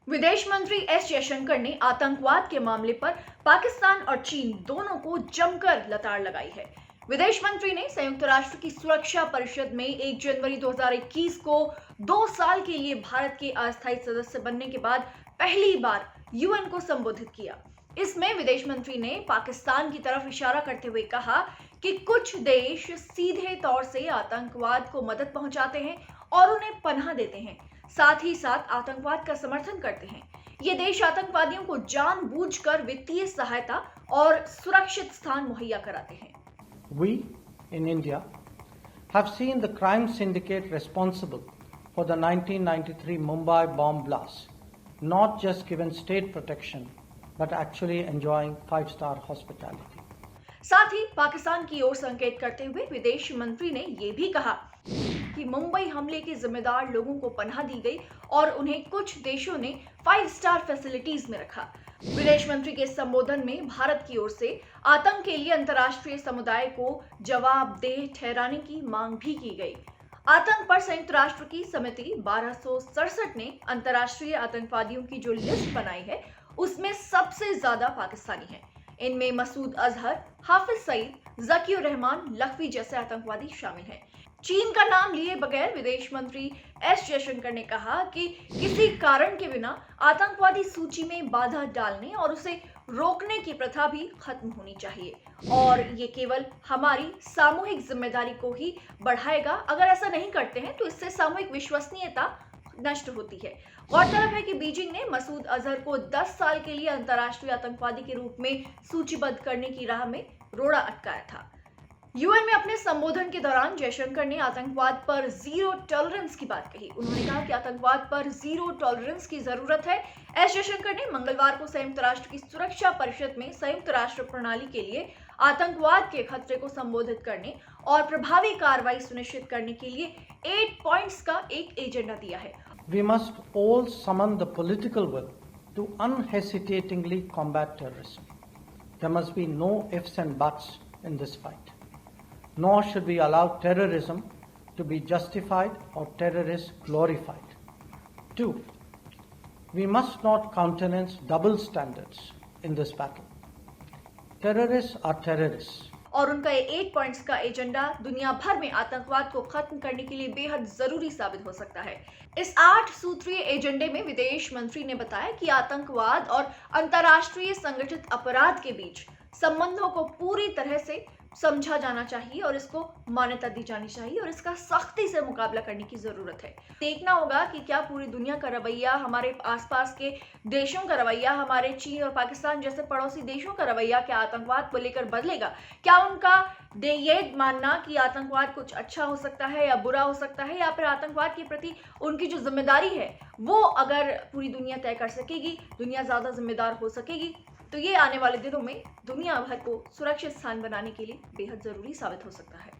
विदेश मंत्री एस जयशंकर ने आतंकवाद के मामले पर पाकिस्तान और चीन दोनों को जमकर लताड़ लगाई है। विदेश मंत्री ने संयुक्त राष्ट्र की सुरक्षा परिषद में 1 जनवरी 2021 को 2 साल के लिए भारत के अस्थायी सदस्य बनने के बाद पहली बार यूएन को संबोधित किया। इसमें विदेश मंत्री ने पाकिस्तान की तरफ इशारा करते हुए कहा कि कुछ देश सीधे तौर से आतंकवाद को मदद पहुंचाते हैं और उन्हें पनाह देते हैं, साथ ही साथ आतंकवाद का समर्थन करते हैं। ये देश आतंकवादियों को जानबूझकर वित्तीय सहायता और सुरक्षित स्थान मुहैया कराते हैं। We in India have seen the crime syndicate responsible for the 1993 Mumbai bomb blast not just given state protection but actually enjoying 5-star hospitality. साथ ही पाकिस्तान की ओर संकेत करते हुए विदेश मंत्री ने यह भी कहा कि मुंबई हमले के जिम्मेदार लोगों को पनाह दी गई और उन्हें कुछ देशों ने 5-स्टार फैसिलिटीज में रखा। विदेश मंत्री के संबोधन में भारत की ओर से आतंक के लिए अंतर्राष्ट्रीय समुदाय को जवाबदेह ठहराने की मांग भी की गई। आतंक पर संयुक्त राष्ट्र की समिति 1267 ने अंतर्राष्ट्रीय आतंकवादियों की जो लिस्ट बनाई है उसमें सबसे ज्यादा पाकिस्तानी हैं। इनमें मसूद अजहर, हाफिज सईद, जकीउर रहमान, लखवी जैसे आतंकवादी शामिल हैं। चीन का नाम लिए बगैर विदेश मंत्री एस जयशंकर ने कहा कि किसी कारण के बिना आतंकवादी सूची में बाधा डालने और उसे रोकने की प्रथा भी खत्म होनी चाहिए और ये केवल हमारी सामूहिक जिम्मेदारी को ही बढ़ाएगा। अगर ऐसा नहीं करते हैं तो इससे सामूहिक विश्वसनीयता नष्ट होती है। गौरतलब है कि बीजिंग ने मसूद अजहर को 10 साल के लिए अंतर्राष्ट्रीय आतंकवादी के रूप में सूचीबद्ध करने की राह में रोड़ा अटकाया था। यूएन में अपने संबोधन के दौरान जयशंकर ने आतंकवाद पर जीरो टॉलरेंस की बात कही। उन्होंने कहा कि आतंकवाद पर जीरो टॉलरेंस की जरूरत है। एस जयशंकर ने मंगलवार को संयुक्त राष्ट्र की सुरक्षा परिषद में संयुक्त राष्ट्र प्रणाली के लिए आतंकवाद के खतरे को संबोधित करने और प्रभावी कार्रवाई सुनिश्चित करने के लिए 8 पॉइंट्स का एक एजेंडा दिया है। We must all summon the political will to unhesitatingly combat terrorism. There must be no ifs and buts in this fight. Nor should we allow terrorism to be justified or terrorists glorified. 2. We must not countenance double standards in this battle. Terrorists are terrorists. और उनका ये 8 points का agenda दुनिया भर में आतंकवाद को खत्म करने के लिए बेहद जरूरी साबित हो सकता है। इस 8 सूत्रीय एजेंडे में विदेश मंत्री ने बताया कि आतंकवाद और अंतर्राष्ट्रीय संगठित अपराध के बीच संबंधों को पूरी तरह से समझा जाना चाहिए और इसको मान्यता दी जानी चाहिए और इसका सख्ती से मुकाबला करने की जरूरत है। देखना होगा कि क्या पूरी दुनिया का रवैया, हमारे आसपास के देशों का रवैया, हमारे चीन और पाकिस्तान जैसे पड़ोसी देशों का रवैया क्या आतंकवाद को लेकर बदलेगा। क्या उनका ये मानना कि आतंकवाद कुछ अच्छा हो सकता है या बुरा हो सकता है, या फिर आतंकवाद के प्रति उनकी जो जिम्मेदारी है वो अगर पूरी दुनिया तय कर सकेगी, दुनिया ज्यादा जिम्मेदार हो सकेगी, तो ये आने वाले दिनों में दुनिया भर को सुरक्षित स्थान बनाने के लिए बेहद जरूरी साबित हो सकता है।